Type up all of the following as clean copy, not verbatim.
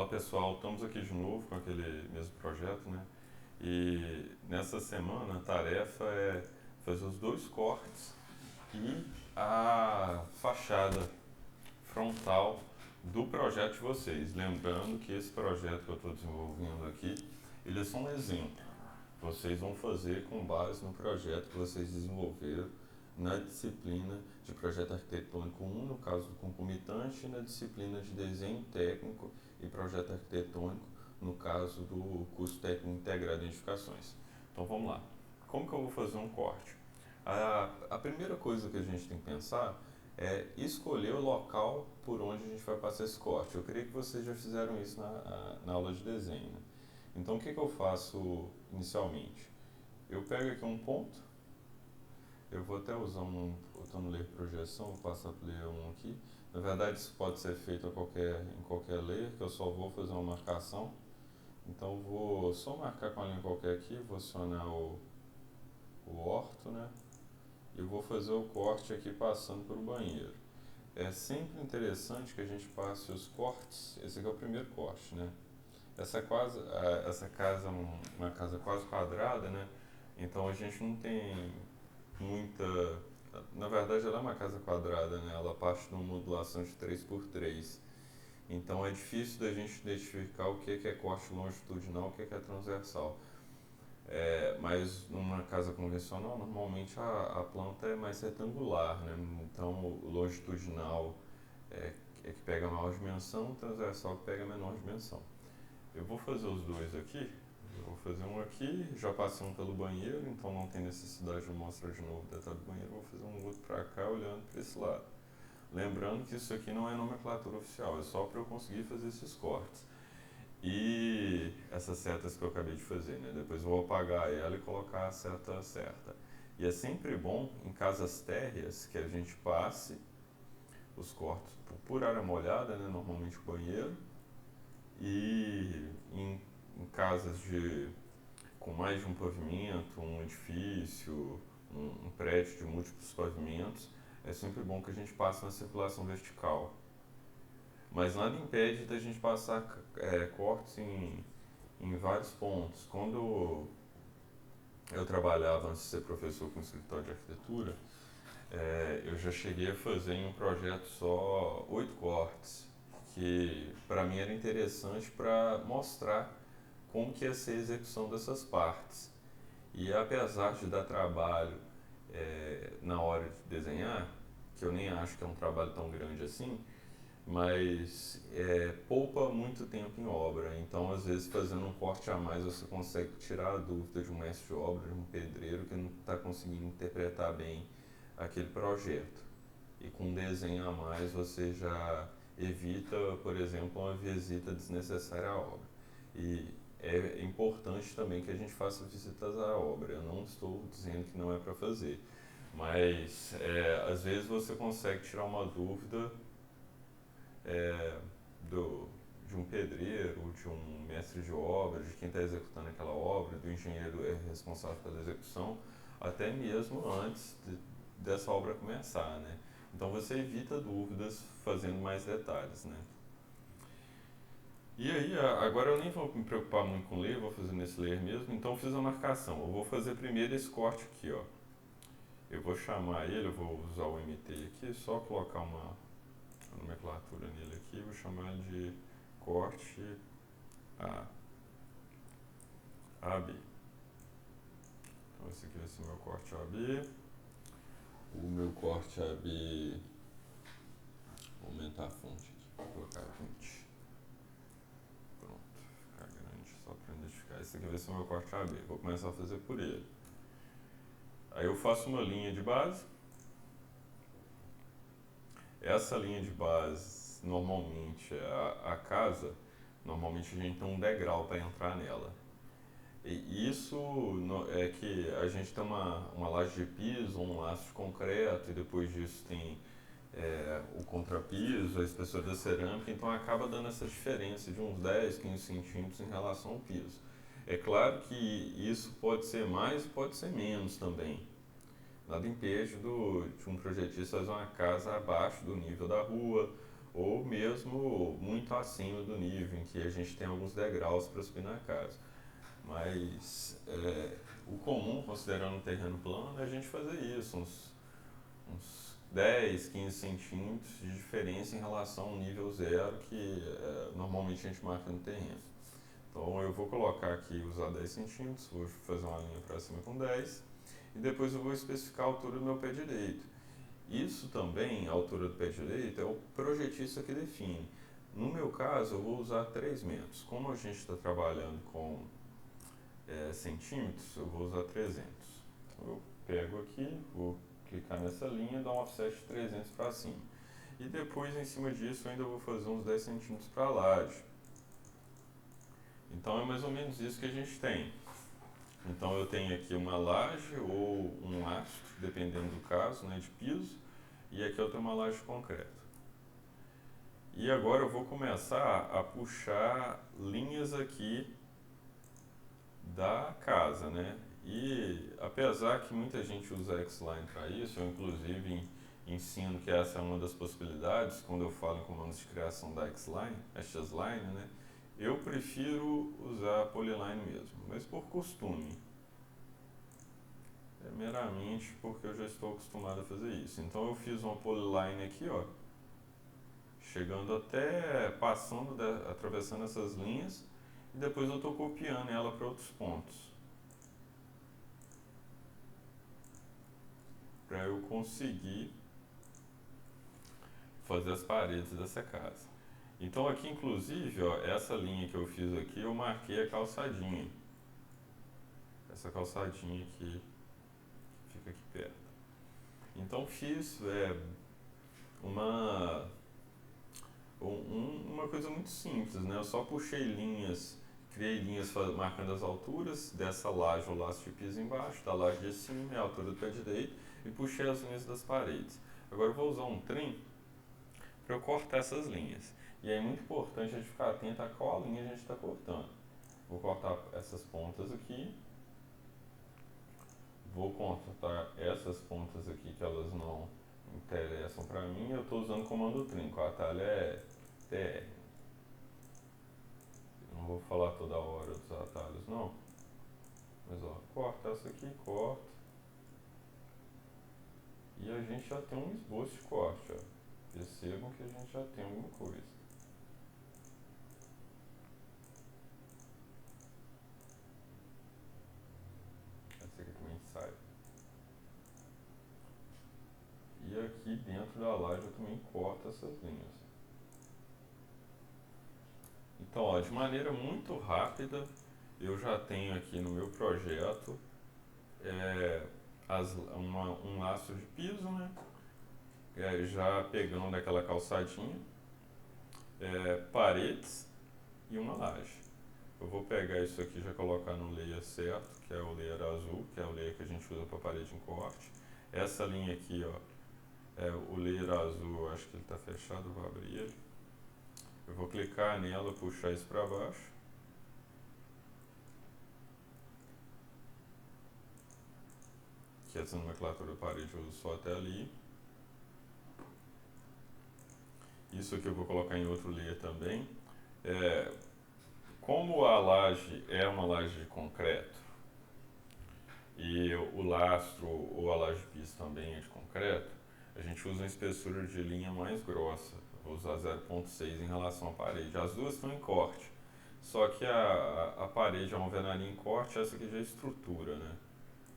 Olá pessoal, estamos aqui de novo com aquele mesmo projeto, né? E nessa semana a tarefa é fazer os dois cortes e a fachada frontal do projeto de vocês. Lembrando que esse projeto que eu estou desenvolvendo aqui, ele é só um exemplo. Vocês vão fazer com base no projeto que vocês desenvolveram na disciplina de projeto arquitetônico 1, no caso do concomitante, e na disciplina de desenho técnico e projeto arquitetônico, no caso do curso técnico integrado em edificações. Então vamos lá. Como que eu vou fazer um corte? A primeira coisa que a gente tem que pensar é escolher o local por onde a gente vai passar esse corte. Eu creio que vocês já fizeram isso na aula de desenho, né? Então o que eu faço inicialmente? Eu pego aqui um ponto, eu vou até usar botando layer projeção, vou passar para layer 1 aqui. Na verdade isso pode ser feito em qualquer layer, que eu só vou fazer uma marcação. Então vou só marcar com a linha qualquer aqui, vou acionar o orto, né? E vou fazer o corte aqui passando pelo banheiro. É sempre interessante que a gente passe os cortes, esse aqui é o primeiro corte, né? Essa casa é uma casa quase quadrada, né? Então a gente não tem muita... Na verdade ela é uma casa quadrada, né? Ela parte de uma modulação de 3x3. Então é difícil da gente identificar o que é corte longitudinal e o que é transversal. Mas numa casa convencional, normalmente a planta é mais retangular, né? Então o longitudinal é que pega maior dimensão, o transversal que pega menor dimensão. Eu vou fazer os dois aqui. Eu vou fazer um aqui, já passei um pelo banheiro, então não tem necessidade de mostrar de novo o detalhe do banheiro. Vou fazer um outro para cá, olhando para esse lado. Lembrando que isso aqui não é nomenclatura oficial, é só para eu conseguir fazer esses cortes. E essas setas que eu acabei de fazer, né? Depois eu vou apagar ela e colocar a seta certa. E é sempre bom, em casas térreas, que a gente passe os cortes por área molhada, né? Normalmente o banheiro. E em casas com mais de um pavimento, um edifício, um prédio de múltiplos pavimentos, é sempre bom que a gente passe na circulação vertical. Mas nada impede da gente passar cortes em vários pontos. Quando eu trabalhava antes de ser professor com escritório de arquitetura, eu já cheguei a fazer em um projeto só 8 cortes, que para mim era interessante para mostrar como que ia ser a execução dessas partes. E apesar de dar trabalho na hora de desenhar, que eu nem acho que é um trabalho tão grande assim, mas poupa muito tempo em obra. Então, às vezes, fazendo um corte a mais, você consegue tirar a dúvida de um mestre de obra, de um pedreiro que não está conseguindo interpretar bem aquele projeto. E com um desenho a mais, você já evita, por exemplo, uma visita desnecessária à obra. E é importante também que a gente faça visitas à obra. Eu não estou dizendo que não é para fazer, mas às vezes você consegue tirar uma dúvida é, de um pedreiro, de um mestre de obra, de quem está executando aquela obra, do engenheiro responsável pela execução, até mesmo antes dessa obra começar, né? Então você evita dúvidas fazendo mais detalhes, né? E aí, agora eu nem vou me preocupar muito com o layer, vou fazer nesse layer mesmo, então eu fiz a marcação. Eu vou fazer primeiro esse corte aqui, ó. Eu vou chamar ele, eu vou usar o MT aqui, só colocar uma nomenclatura nele aqui, vou chamar de corte AB. Então esse aqui vai ser o meu corte AB. O meu corte AB, vou aumentar a fonte aqui, vou colocar 20. Pronto, ficar grande só para identificar. Esse aqui vai ser o meu corte AB, vou começar a fazer por ele. Aí eu faço uma linha de base. Essa linha de base, normalmente, a casa, normalmente a gente tem um degrau para entrar nela. E isso é que a gente tem uma laje de piso, um laço de concreto, e depois disso tem o contrapiso, a espessura da cerâmica, então acaba dando essa diferença de uns 10, 15 centímetros em relação ao piso. É claro que isso pode ser mais e pode ser menos também. Nada impede de um projetista fazer uma casa abaixo do nível da rua, ou mesmo muito acima do nível, em que a gente tem alguns degraus para subir na casa. Mas o comum, considerando um terreno plano, é a gente fazer isso, uns 10, 15 centímetros de diferença em relação ao nível zero que normalmente a gente marca no terreno. Então eu vou colocar aqui, usar 10 centímetros, vou fazer uma linha para cima com 10 e depois eu vou especificar a altura do meu pé direito. Isso também, a altura do pé direito, é o projetista que define. No meu caso, eu vou usar 3 metros. Como a gente está trabalhando com centímetros, eu vou usar 300. Então eu pego aqui, vou clicar nessa linha e dar um offset de 300 para cima. E depois, em cima disso, eu ainda vou fazer uns 10 centímetros para a laje. Então é mais ou menos isso que a gente tem. Então eu tenho aqui uma laje ou um lastro, dependendo do caso, né, de piso, e aqui eu tenho uma laje de concreto. E agora eu vou começar a puxar linhas aqui da casa, né? E apesar que muita gente usa X-Line para isso, eu inclusive ensino que essa é uma das possibilidades quando eu falo em comandos de criação da X-Line, XLine, né? Eu prefiro usar Polyline mesmo, mas por costume. É meramente porque eu já estou acostumado a fazer isso. Então eu fiz uma Polyline aqui, ó, chegando até, passando, atravessando essas linhas, e depois eu estou copiando ela para outros pontos, para eu conseguir fazer as paredes dessa casa. Então aqui inclusive, ó, essa linha que eu fiz aqui, eu marquei a calçadinha. Essa calçadinha aqui fica aqui perto. Então fiz uma uma coisa muito simples, né? Eu só puxei linhas, criei linhas marcando as alturas dessa laje ou laço de piso embaixo, da laje de cima, a altura do pé direito, e puxei as linhas das paredes. Agora eu vou usar um trim para eu cortar essas linhas. E é muito importante a gente ficar atento a qual linha a gente está cortando. Vou cortar essas pontas aqui. Vou cortar essas pontas aqui que elas não interessam para mim. Eu estou usando o comando trim, o atalho é TR. Não vou falar toda hora dos atalhos não. Mas ó, corta essa aqui, corta. E a gente já tem um esboço de corte, ó. Percebam que a gente já tem alguma coisa. Essa aqui também sai. E aqui dentro da laje eu também corto essas linhas. Então, ó, de maneira muito rápida, eu já tenho aqui no meu projeto um laço de piso, né? Já pegando aquela calçadinha, paredes e uma laje. Eu vou pegar isso aqui e já colocar no layer certo, que é o layer azul, que é o layer que a gente usa para parede em corte. Essa linha aqui, ó, o layer azul, eu acho que ele está fechado, eu vou abrir ele. Eu vou clicar nela, puxar isso para baixo. Que essa nomenclatura da parede eu uso só até ali. Isso aqui eu vou colocar em outro layer também. Como a laje é uma laje de concreto e o lastro ou a laje de piso também é de concreto, a gente usa uma espessura de linha mais grossa. Vou usar 0,6 em relação à parede. As duas estão em corte, só que a parede é uma alvenaria em corte, essa aqui já é estrutura, né?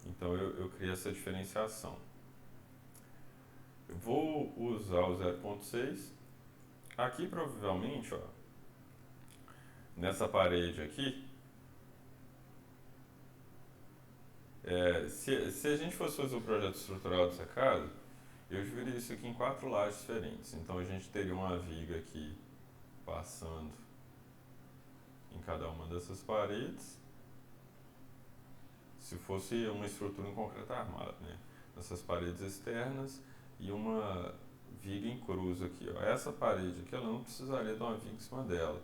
Então eu criei essa diferenciação. Eu vou usar o 0,6. Aqui provavelmente, ó, nessa parede aqui, se a gente fosse fazer o projeto estrutural dessa casa, eu dividiria isso aqui em 4 lajes diferentes. Então a gente teria uma viga aqui passando em cada uma dessas paredes, se fosse uma estrutura em concreto armado, né? Nessas paredes externas e uma viga em cruz aqui, ó. Essa parede aqui, ela não precisaria de uma viga em cima dela,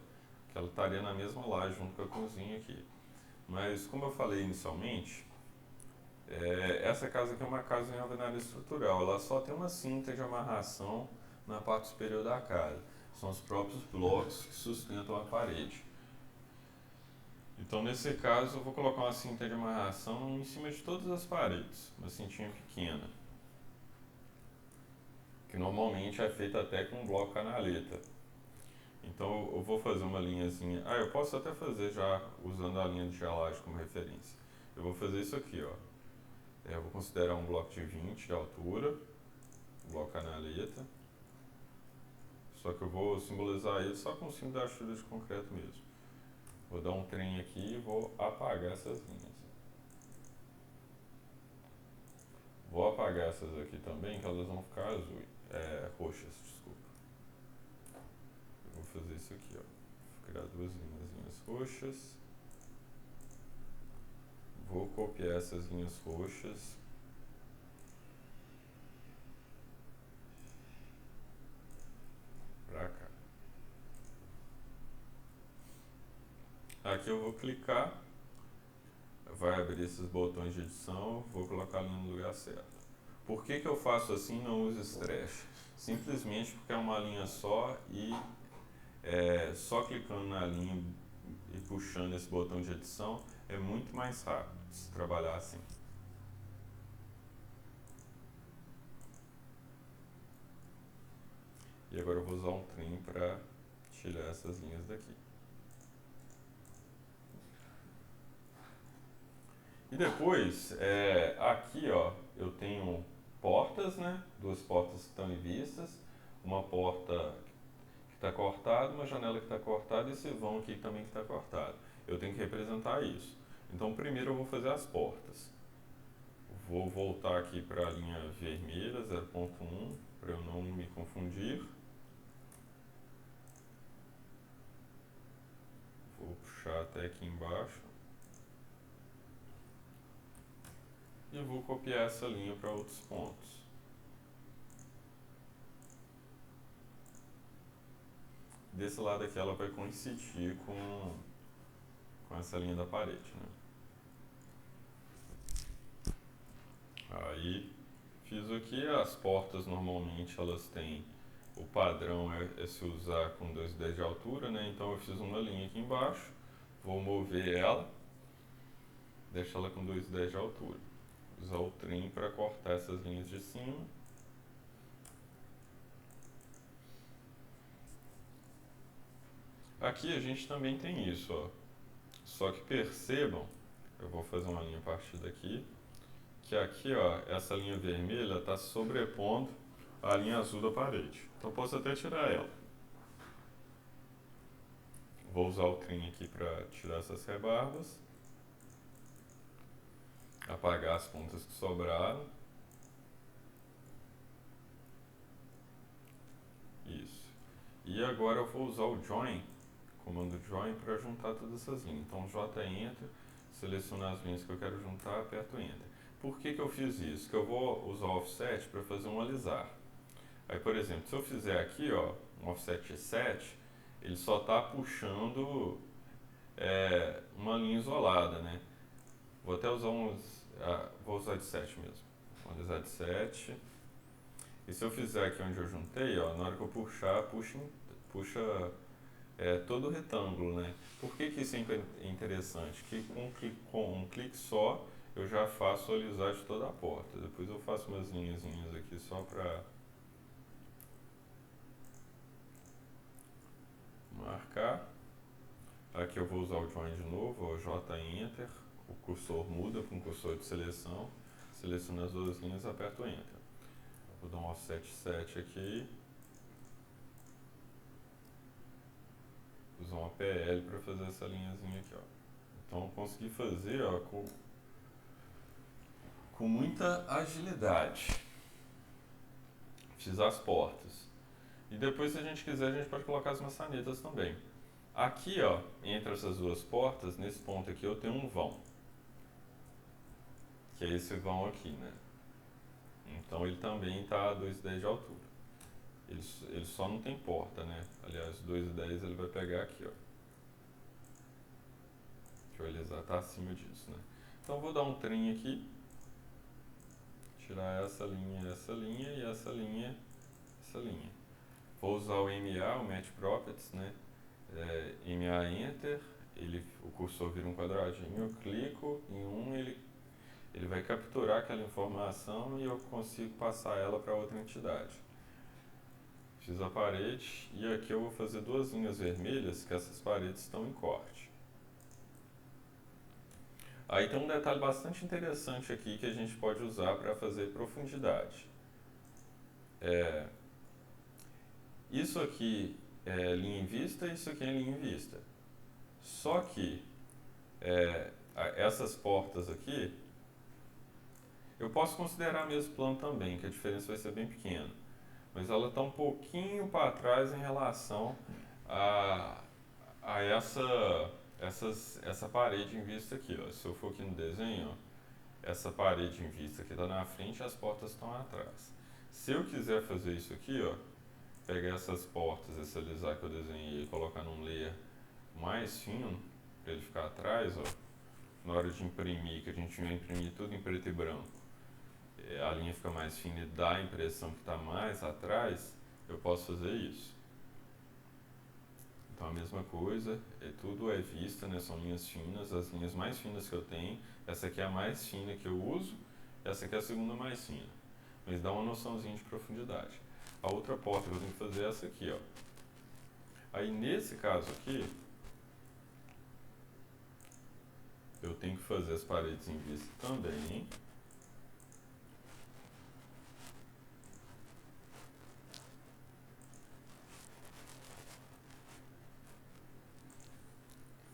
que ela estaria na mesma laje junto com a cozinha aqui. Mas como eu falei inicialmente, essa casa aqui é uma casa em alvenaria estrutural, ela só tem uma cinta de amarração na parte superior da casa. são os próprios blocos que sustentam a parede. Então, nesse caso, eu vou colocar uma cinta de amarração em cima de todas as paredes, uma cintinha pequena, que normalmente é feita até com um bloco canaleta. Então, eu vou fazer uma linhazinha. Eu posso até fazer já usando a linha de gelagem como referência. Eu vou fazer isso aqui, ó. Eu vou considerar um bloco de 20 de altura, um bloco canaleta. Só que eu vou simbolizar ele só com o símbolo da chuva de concreto mesmo. Vou dar um trem aqui e vou apagar essas linhas. Vou apagar essas aqui também, que elas vão ficar roxas, desculpa. Eu vou fazer isso aqui, ó. Vou criar duas linhas roxas. Vou copiar essas linhas roxas. Pra cá. Aqui eu vou clicar. Vai abrir esses botões de edição, vou colocar a linha no lugar certo. Por que eu faço assim e não uso stretch? Simplesmente porque é uma linha só e só clicando na linha e puxando esse botão de edição é muito mais rápido se trabalhar assim. E agora eu vou usar um trim para tirar essas linhas daqui. E depois, aqui ó, eu tenho portas, né? Duas portas que estão em vistas, uma porta que está cortada, uma janela que está cortada e esse vão aqui também que está cortado. Eu tenho que representar isso. Então primeiro eu vou fazer as portas. Vou voltar aqui para a linha vermelha, 0.1, para eu não me confundir. Vou puxar até aqui embaixo. E vou copiar essa linha para outros pontos. Desse lado aqui ela vai coincidir com essa linha da parede, né? Aí fiz aqui, as portas normalmente elas têm, o padrão é se usar com 2,10 de altura, né? Então eu fiz uma linha aqui embaixo, vou mover ela, deixar ela com 2,10 de altura. Usar o trim para cortar essas linhas de cima. Aqui a gente também tem isso, ó. Só que percebam, eu vou fazer uma linha a partir daqui, que aqui, ó, essa linha vermelha está sobrepondo a linha azul da parede. Então eu posso até tirar ela. Vou usar o trim aqui para tirar essas rebarbas. Apagar as pontas que sobraram. Isso. E agora eu vou usar o join, comando join, para juntar todas essas linhas. Então J Enter, selecionar as linhas que eu quero juntar, aperto Enter. Por que eu fiz isso? Que eu vou usar o offset para fazer um alisar. Aí, por exemplo, se eu fizer aqui, ó, um offset de 7, ele só está puxando uma linha isolada, né? Vou até usar vou usar de 7 mesmo. Vou alisar de 7. E se eu fizer aqui onde eu juntei, ó, na hora que eu puxar, puxa todo o retângulo, né? Por que isso é interessante? Que com um clique só eu já faço a alisar de toda a porta. Depois eu faço umas linhazinhas aqui só para marcar. Aqui eu vou usar o join de novo, ó, J Enter. O cursor muda com o cursor de seleção. Seleciono as duas linhas e aperto Enter. Vou dar um offset 7 aqui. Usar uma PL para fazer essa linhazinha aqui, ó. Então eu consegui fazer, ó, com muita agilidade. Fiz as portas. E depois, se a gente quiser, a gente pode colocar as maçanetas também. Aqui, ó, entre essas duas portas, nesse ponto aqui, eu tenho um vão. Que é esse vão aqui, né? Então ele também está a 2,10 de altura. Ele só não tem porta, né? Aliás, 2,10 ele vai pegar aqui, ó. Deixa eu alisar, tá acima disso, né? Então vou dar um trim aqui. Tirar essa linha e essa linha. vou usar o MA, o Match Properties, né? MA Enter, o cursor vira um quadradinho, eu clico em um, ele vai capturar aquela informação e eu consigo passar ela para outra entidade. Fiz a parede e aqui eu vou fazer duas linhas vermelhas, que essas paredes estão em corte. Aí tem um detalhe bastante interessante aqui que a gente pode usar para fazer profundidade. Isso aqui é linha em vista e isso aqui é linha em vista. Só que essas portas aqui, eu posso considerar mesmo plano também, que a diferença vai ser bem pequena. Mas ela está um pouquinho para trás em relação a essa parede em vista aqui. Ó. Se eu for aqui no desenho, ó, essa parede em vista aqui está na frente e as portas estão atrás. Se eu quiser fazer isso aqui, ó, pegar essas portas, esse alisar que eu desenhei e colocar num layer mais fino, para ele ficar atrás, ó, na hora de imprimir, que a gente vai imprimir tudo em preto e branco, a linha fica mais fina e dá a impressão que está mais atrás, eu posso fazer isso. Então a mesma coisa, tudo é vista, né, são linhas finas, as linhas mais finas que eu tenho, essa aqui é a mais fina que eu uso, essa aqui é a segunda mais fina, mas dá uma noçãozinha de profundidade. A outra porta que eu tenho que fazer é essa aqui, ó. Aí nesse caso aqui, eu tenho que fazer as paredes em vista também.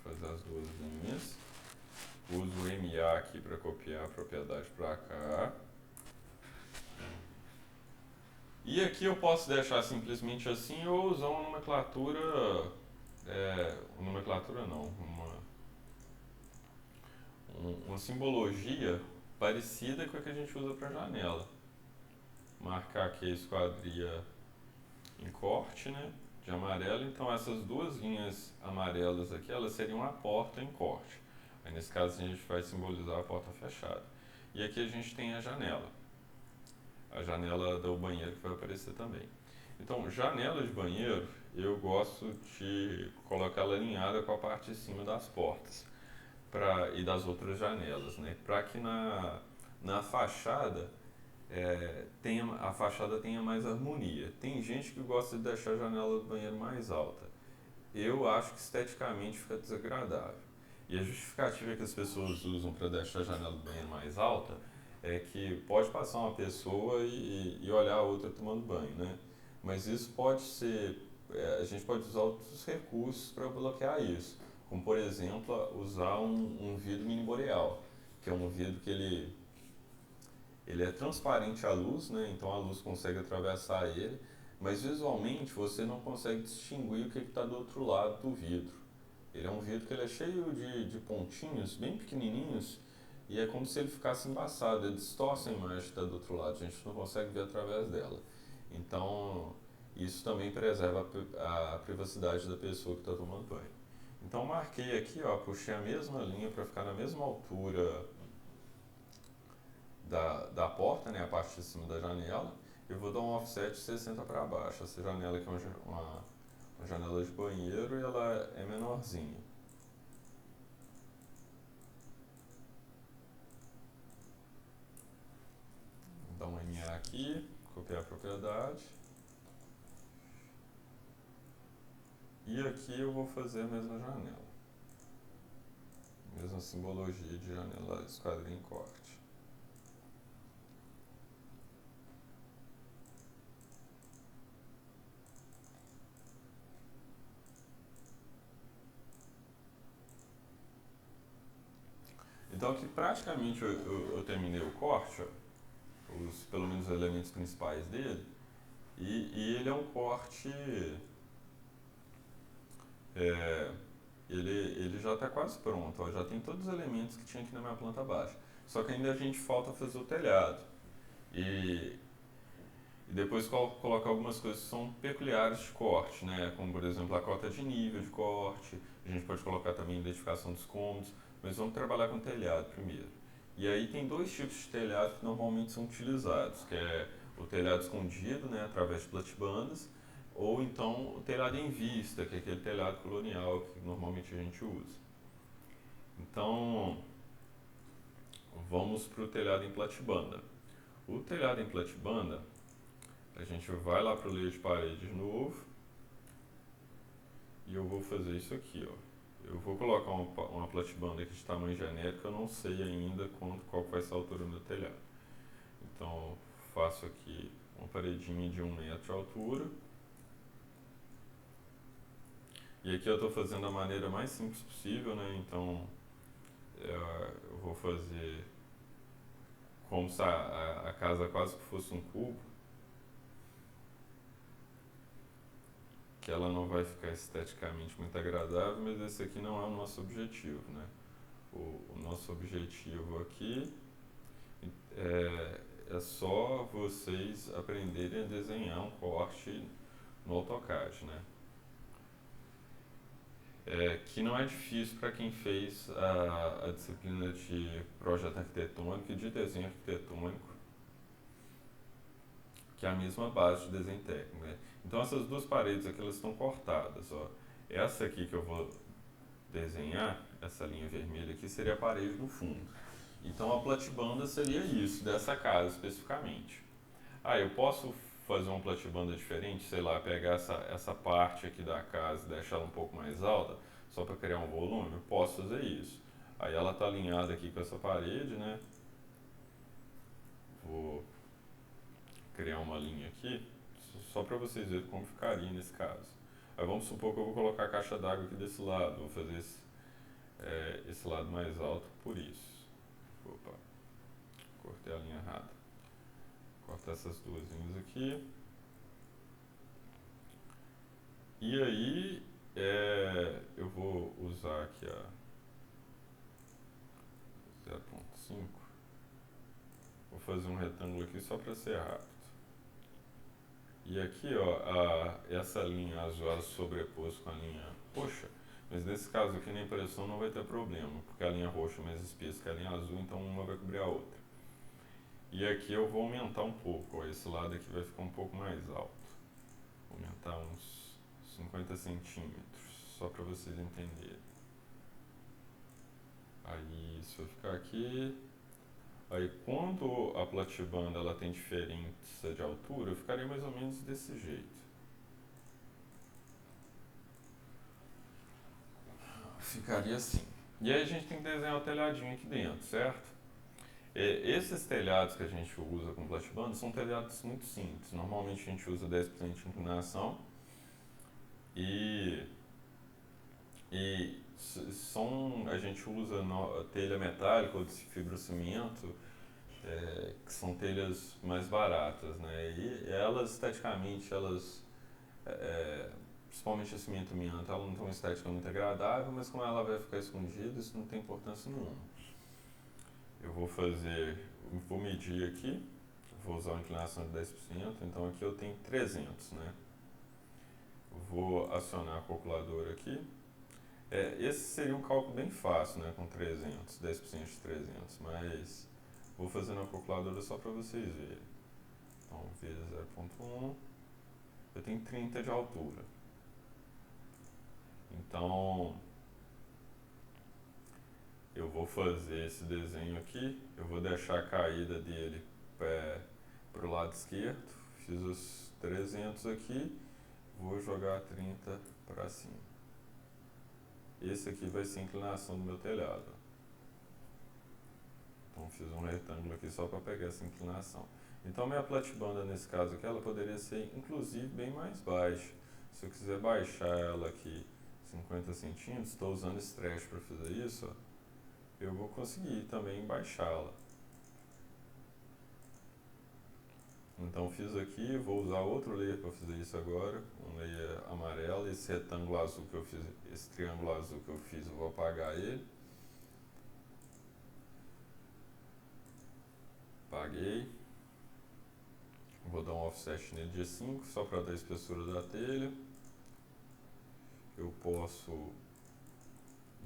Fazer as duas linhas. Uso o MA aqui para copiar a propriedade para cá. E aqui eu posso deixar simplesmente assim ou usar uma nomenclatura, nomenclatura não, uma simbologia parecida com a que a gente usa para janela. Marcar aqui a esquadria em corte, né, de amarelo, então essas duas linhas amarelas aqui, elas seriam a porta em corte. Aí nesse caso a gente vai simbolizar a porta fechada. E aqui a gente tem a janela do banheiro que vai aparecer também. Então, janela de banheiro, eu gosto de colocar ela alinhada com a parte de cima das portas e das outras janelas, né? Para que na fachada a fachada tenha mais harmonia. Tem gente que gosta de deixar a janela do banheiro mais alta. Eu acho que esteticamente fica desagradável. E a justificativa que as pessoas usam para deixar a janela do banheiro mais alta é que pode passar uma pessoa e olhar a outra tomando banho, né? Mas isso pode ser, a gente pode usar outros recursos para bloquear isso, como por exemplo usar um vidro mini boreal, que é um vidro que ele é transparente à luz, né? Então a luz consegue atravessar ele, mas visualmente você não consegue distinguir o que está do outro lado do vidro. Ele é um vidro que ele é cheio de pontinhos bem pequenininhos e é como se ele ficasse embaçado, ele distorce a imagem que está do outro lado, a gente não consegue ver através dela. Então, isso também preserva a privacidade da pessoa que está tomando banho. Então, marquei aqui, ó, puxei a mesma linha para ficar na mesma altura da porta, né, a parte de cima da janela. Eu vou dar um offset de 60 para baixo. Essa janela aqui é uma janela de banheiro e ela é menorzinha. Dá um MA aqui, copiar a propriedade. E aqui eu vou fazer a mesma janela. Mesma simbologia de janela esquadrinha em corte. Então aqui praticamente eu terminei o corte, ó, pelo menos os elementos principais dele, e ele é um corte, ele já está quase pronto, ó, já tem todos os elementos que tinha aqui na minha planta baixa, só que ainda a gente falta fazer o telhado, e depois colocar algumas coisas que são peculiares de corte, né, como por exemplo a cota de nível de corte, a gente pode colocar também a identificação dos cômodos, mas vamos trabalhar com telhado primeiro. E aí tem dois tipos de telhado que normalmente são utilizados, que é o telhado escondido, né, através de platibandas, ou então o telhado em vista, que é aquele telhado colonial que normalmente a gente usa. Então, vamos para o telhado em platibanda. O telhado em platibanda, a gente vai lá para o layer de parede de novo, e eu vou fazer isso aqui, ó. Eu vou colocar uma platibanda aqui de tamanho genérico, eu não sei ainda qual vai ser a altura do telhado. Então, faço aqui uma paredinha de 1 metro de altura. E aqui eu estou fazendo da maneira mais simples possível, né? Então, eu vou fazer como se a casa quase que fosse um cubo, que ela não vai ficar esteticamente muito agradável, mas esse aqui não é o nosso objetivo, né? O nosso objetivo aqui é só vocês aprenderem a desenhar um corte no AutoCAD, né? Que não é difícil para quem fez a disciplina de projeto arquitetônico e de desenho arquitetônico, que é a mesma base de desenho técnico, né? Então essas duas paredes aqui elas estão cortadas, ó. Essa aqui que eu vou desenhar, essa linha vermelha aqui, seria a parede do fundo. Então a platibanda seria isso, dessa casa especificamente. Eu posso fazer uma platibanda diferente, sei lá, pegar essa parte aqui da casa e deixar ela um pouco mais alta, só para criar um volume? Eu posso fazer isso. Aí ela está alinhada aqui com essa parede, né? Vou criar uma linha aqui, só para vocês verem como ficaria nesse caso. Aí vamos supor que eu vou colocar a caixa d'água aqui desse lado, vou fazer esse lado mais alto por isso. Opa, cortei a linha errada. Cortar essas duas linhas aqui. E aí eu vou usar aqui a 0.5. Vou fazer um retângulo aqui só para ser rápido. E aqui, ó, essa linha azul ela sobreposto com a linha roxa, mas nesse caso aqui na impressão não vai ter problema, porque a linha roxa é mais espessa que a linha azul, então uma vai cobrir a outra. E aqui eu vou aumentar um pouco, ó, esse lado aqui vai ficar um pouco mais alto. Vou aumentar uns 50 centímetros, só para vocês entenderem. Aí isso vai ficar aqui. Aí quando a platibanda ela tem diferença de altura, eu ficaria mais ou menos desse jeito. Ficaria assim. E aí a gente tem que desenhar o telhadinho aqui dentro, certo? Esses telhados que a gente usa com platibanda são telhados muito simples. Normalmente a gente usa 10% de inclinação e a gente usa telha metálica ou de fibrocimento, que são telhas mais baratas, né? E elas, esteticamente, principalmente a cimento amianto, ela não tem uma estética muito agradável, mas como ela vai ficar escondida, isso não tem importância nenhuma. Eu vou medir aqui, vou usar uma inclinação de 10%, então aqui eu tenho 300, né? Vou acionar a calculadora aqui. Esse seria um cálculo bem fácil, né, com 300, 10% de 300, mas vou fazer na calculadora só para vocês verem. Então, vezes 0.1, eu tenho 30 de altura. Então, eu vou fazer esse desenho aqui, eu vou deixar a caída dele para o lado esquerdo, fiz os 300 aqui, vou jogar 30 para cima. Esse aqui vai ser a inclinação do meu telhado. Então fiz um retângulo aqui só para pegar essa inclinação. Então minha platibanda nesse caso aqui, ela poderia ser inclusive bem mais baixa. Se eu quiser baixar ela aqui 50 centímetros, estou usando stretch para fazer isso, ó, eu vou conseguir também baixá-la. Então fiz aqui, vou usar outro layer para fazer isso agora, um layer amarelo, esse retângulo azul que eu fiz, esse triângulo azul que eu fiz, eu vou apagar ele. Apaguei. Vou dar um offset nele de 5, só para dar a espessura da telha. Eu posso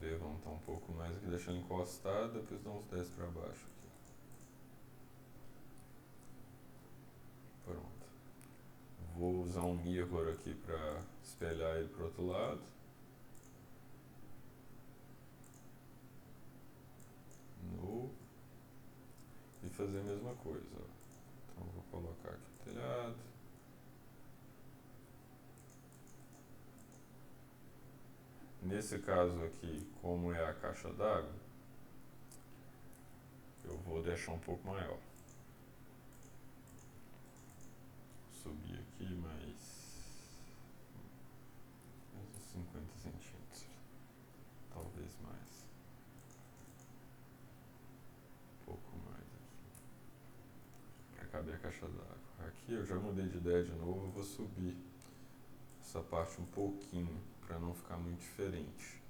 levantar um pouco mais aqui, deixar ele encostado, depois dar uns 10 para baixo aqui. Pronto. vou usar um mirror aqui para espelhar ele para o outro lado. E fazer a mesma coisa. Ó. Então vou colocar aqui o telhado. Nesse caso aqui, como é a caixa d'água, eu vou deixar um pouco maior. Subir aqui mais 50 centímetros, talvez mais. Um pouco mais aqui, para caber a caixa d'água. Aqui eu já mudei de ideia de novo, eu vou subir essa parte um pouquinho, para não ficar muito diferente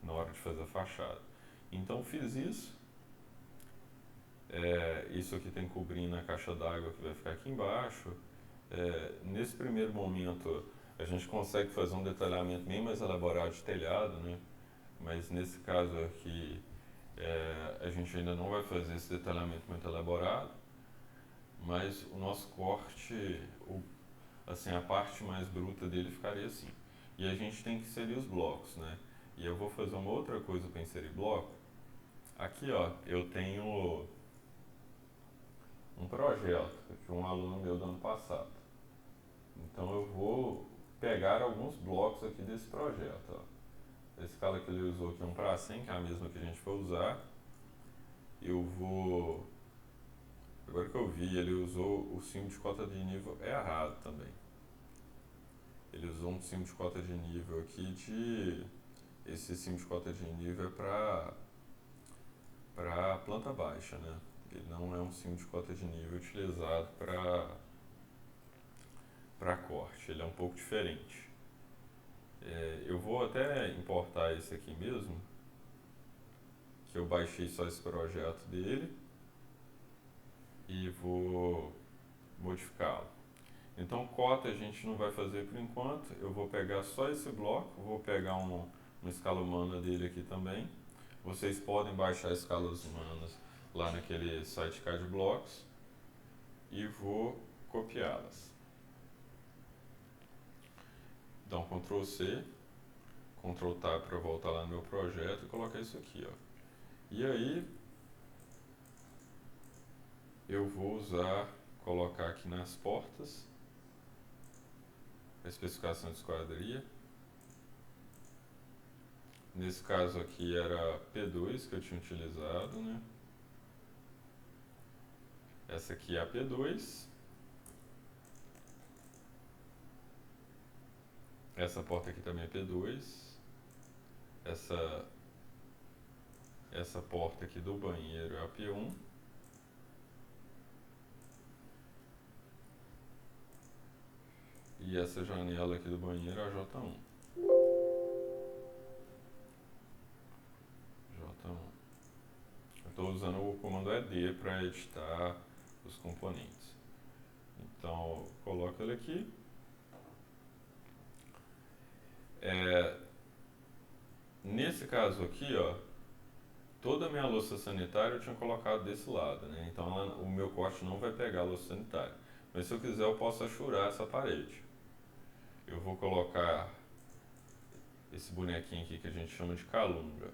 na hora de fazer a fachada. Então fiz isso. Isso aqui tem cobrindo a caixa d'água que vai ficar aqui embaixo. Nesse primeiro momento a gente consegue fazer um detalhamento bem mais elaborado de telhado, né? Mas nesse caso aqui a gente ainda não vai fazer esse detalhamento muito elaborado, mas o nosso corte, assim, a parte mais bruta dele ficaria assim. E a gente tem que inserir os blocos, né? E eu vou fazer uma outra coisa para inserir bloco. Aqui, ó, eu tenho um projeto de um aluno meu do ano passado. Então eu vou pegar alguns blocos aqui desse projeto, ó. A escala que ele usou aqui é 1 para 100, que é a mesma que a gente vai usar. Eu vou... Agora que eu vi, ele usou o cimo de cota de nível errado também. Ele usou um cimo de cota de nível aqui Esse cimo de cota de nível é para planta baixa, né? Ele não é um cimo de cota de nível utilizado para corte, ele é um pouco diferente. Eu vou até importar esse aqui mesmo, que eu baixei só esse projeto dele, e vou modificá-lo. Então cota a gente não vai fazer por enquanto, eu vou pegar só esse bloco, vou pegar uma escala humana dele aqui também. Vocês podem baixar escalas humanas lá naquele site CADBlocks e vou copiá-las. Então Ctrl C, Ctrl Tab para voltar lá no meu projeto e colocar isso aqui, ó. E aí eu vou colocar aqui nas portas a especificação de esquadria. Nesse caso aqui era P2 que eu tinha utilizado, né? Essa aqui é a P2. Essa porta aqui também é P2. Essa porta aqui do banheiro é a P1. E essa janela aqui do banheiro é a J1. J1. Eu estou usando o comando ED para editar os componentes. Então, coloco ele aqui. Nesse caso aqui, ó, toda a minha louça sanitária eu tinha colocado desse lado, né? Então o meu corte não vai pegar a louça sanitária. Mas se eu quiser eu posso achurar essa parede. Eu vou colocar esse bonequinho aqui que a gente chama de calunga.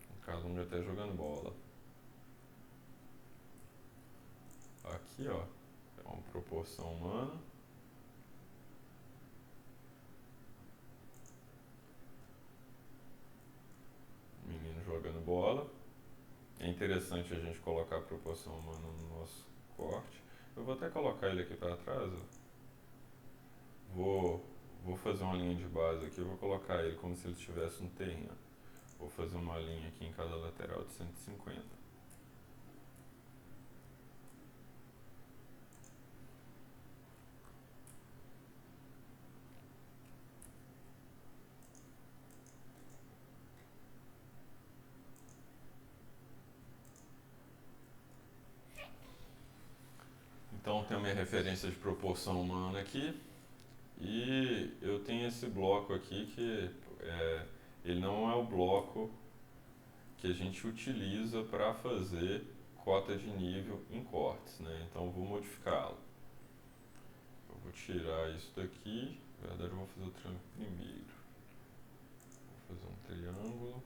O calunga até jogando bola. Aqui, ó, é uma proporção humana. Menino jogando bola. É interessante a gente colocar a proporção humana no nosso corte. Eu vou até colocar ele aqui para trás, ó. Vou fazer uma linha de base aqui, eu vou colocar ele como se ele estivesse no terreno. Vou fazer uma linha aqui em cada lateral de 150. Então tem a minha referência de proporção humana aqui. E eu tenho esse bloco aqui que ele não é o bloco que a gente utiliza para fazer cota de nível em cortes, né? Então eu vou modificá-lo. Eu vou tirar isso daqui. Na verdade eu vou fazer o triângulo primeiro. Vou fazer um triângulo.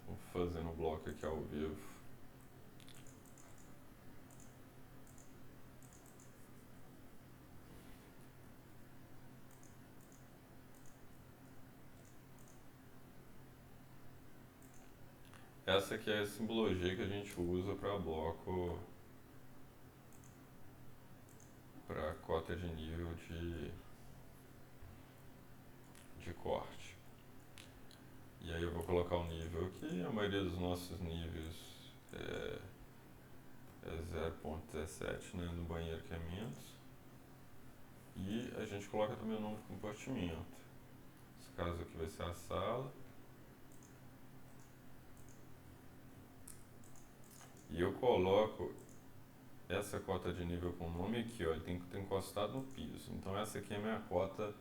Vou fazendo o bloco aqui ao vivo. Essa aqui é a simbologia que a gente usa para bloco, para cota de nível de corte. E aí eu vou colocar o nível aqui, a maioria dos nossos níveis é 0.17, né, no banheiro que é menos. E a gente coloca também o nome do compartimento. Nesse caso aqui vai ser a sala. E eu coloco essa cota de nível com o nome aqui, ó, ele tem que estar encostado no piso. Então essa aqui é a minha cota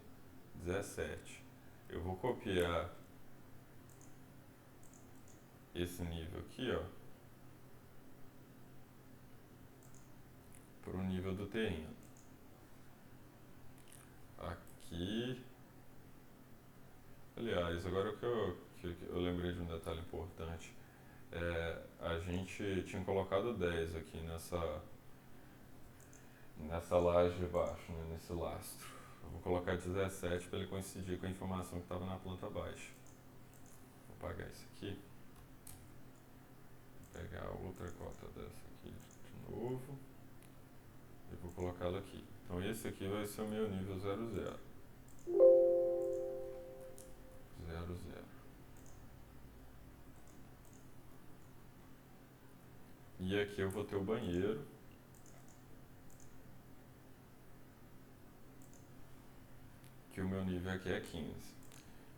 17. Eu vou copiar esse nível aqui, ó, para o nível do terreno. Aqui. Aliás, agora que eu lembrei de um detalhe importante. A gente tinha colocado 10 aqui nessa laje de baixo, né, nesse lastro. Eu vou colocar 17 para ele coincidir com a informação que estava na planta baixa. Vou apagar isso aqui. Vou pegar outra cota dessa aqui de novo. E vou colocá-la aqui. Então esse aqui vai ser o meu nível 00. 00. E aqui eu vou ter o banheiro. Que o meu nível aqui é 15.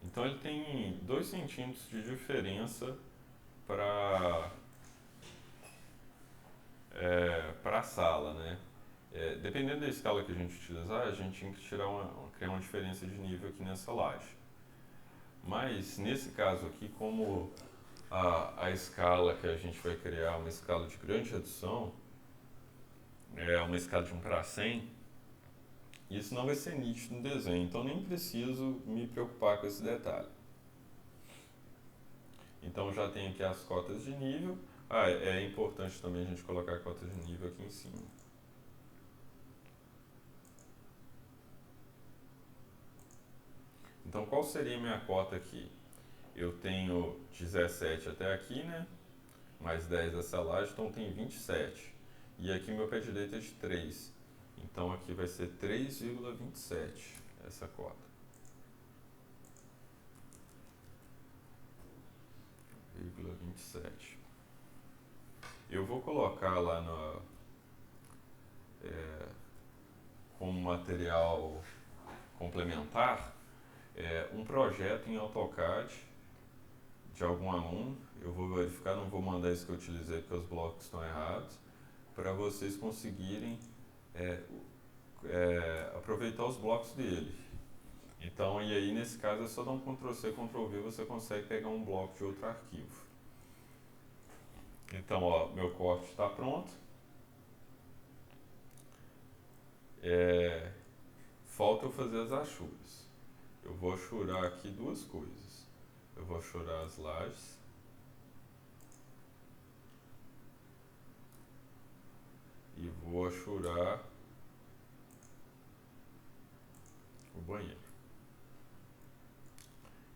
Então ele tem 2 centímetros de diferença para a sala, né? Dependendo da escala que a gente utilizar, a gente tem que criar uma diferença de nível aqui nessa laje. Mas nesse caso aqui, como a escala que a gente vai criar é uma escala de grande redução, é uma escala de 1 para 100, isso não vai ser nítido no desenho, então nem preciso me preocupar com esse detalhe. Então já tem aqui as cotas de nível. É importante também a gente colocar a cota de nível aqui em cima. Então qual seria a minha cota aqui? Eu tenho 17 até aqui, né? Mais 10 dessa laje, então tem 27. E aqui meu pé direito é de 3. Então aqui vai ser 3,27 essa cota. 0,27. Eu vou colocar lá como material complementar um projeto em AutoCAD de algum aluno. Eu vou verificar, não vou mandar isso que eu utilizei porque os blocos estão errados, para vocês conseguirem aproveitar os blocos dele. Então, e aí nesse caso é só dar um Ctrl+C, Ctrl+V, você consegue pegar um bloco de outro arquivo. Então, ó, meu corte está pronto. Falta eu fazer as achuras. Eu vou achurar aqui 2 coisas. Eu vou achurar as lajes. E vou achurar o banheiro.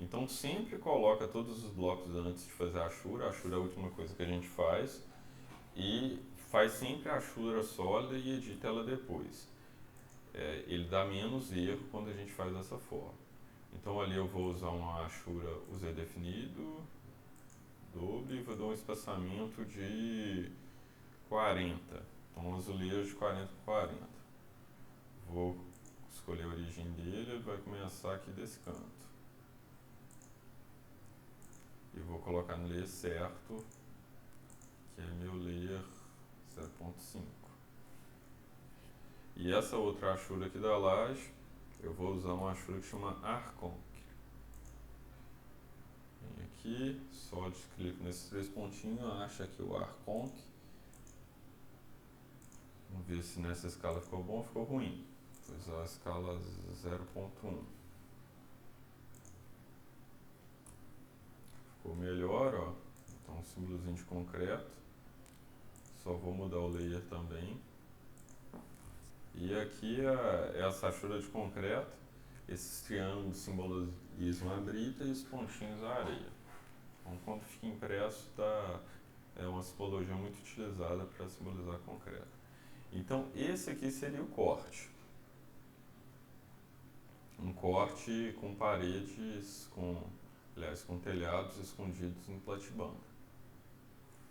Então sempre coloca todos os blocos antes de fazer a achura. A achura é a última coisa que a gente faz. E faz sempre a achura sólida e edita ela depois. Ele dá menos erro quando a gente faz dessa forma. Então ali eu vou usar uma achura usei definido, doble, e vou dar um espaçamento de 40. Então, um azulejo de 40 por 40. Vou escolher a origem dele, ele vai começar aqui desse canto. E vou colocar no layer certo, que é meu layer 0.5. E essa outra achura aqui da laje, eu vou usar uma achura que chama Arconc. Vem aqui, só clico nesses 3 pontinhos, acha aqui o Arconc. Vamos ver se nessa escala ficou bom ou ficou ruim. Vou usar a escala 0.1. Ficou melhor, ó. Então, um símbolozinho de concreto. Só vou mudar o layer também. E aqui essa achura de concreto, esses triângulos simbolizam a brita e os pontinhos a areia. Então, quando fica impresso, é uma simbologia muito utilizada para simbolizar concreto. Então, esse aqui seria o corte. Um corte com paredes, com telhados escondidos em platibanda.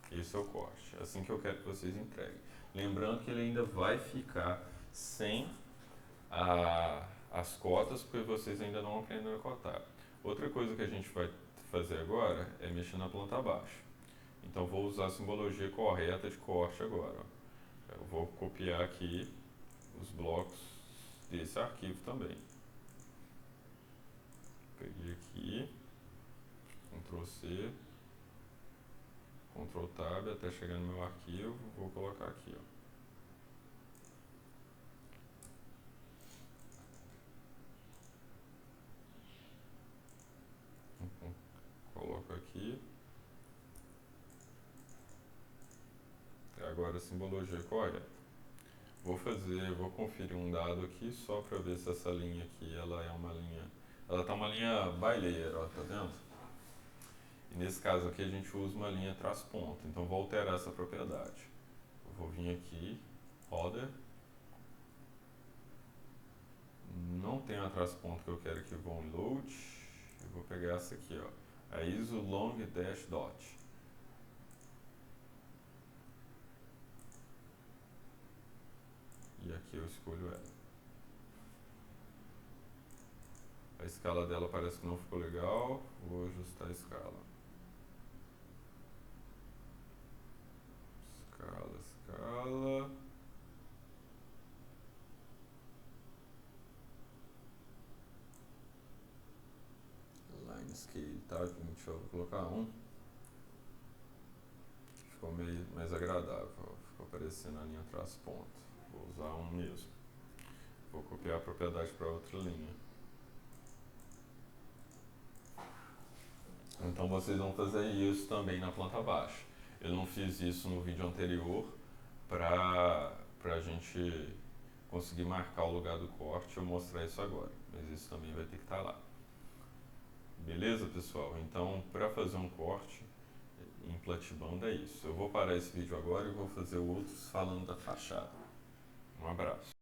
Esse é o corte. É assim que eu quero que vocês entreguem. Lembrando que ele ainda vai ficar sem as cotas, porque vocês ainda não aprenderam a cotar. Outra coisa que a gente vai fazer agora é mexer na planta abaixo. Então, vou usar a simbologia correta de corte agora. Eu vou copiar aqui os blocos desse arquivo também. Peguei aqui, Ctrl C, Ctrl Tab até chegar no meu arquivo, vou colocar aqui, ó. Coloco aqui. Agora a simbologia correta. Vou conferir um dado aqui só para ver se essa linha aqui ela é uma linha. Ela tá uma linha by layer, ó, tá vendo? E nesse caso aqui a gente usa uma linha traço ponto. Então vou alterar essa propriedade. Eu vou vir aqui, Order. Não tem a traço ponto que eu quero que vão load. Eu vou pegar essa aqui, ó. A ISO long dash dot. E aqui eu escolho ela. A escala dela parece que não ficou legal. Vou ajustar a escala. Escala. Line scale, tá? Deixa eu colocar 1. Ficou meio mais agradável. Ficou aparecendo a linha traço ponto. Vou usar 1 mesmo. Vou copiar a propriedade para outra linha. Então vocês vão fazer isso também na planta baixa. Eu não fiz isso no vídeo anterior para a gente conseguir marcar o lugar do corte. Eu vou mostrar isso agora, mas isso também vai ter que estar lá. Beleza, pessoal? Então, para fazer um corte em platibanda é isso. Eu vou parar esse vídeo agora e vou fazer outros falando da fachada. Um abraço.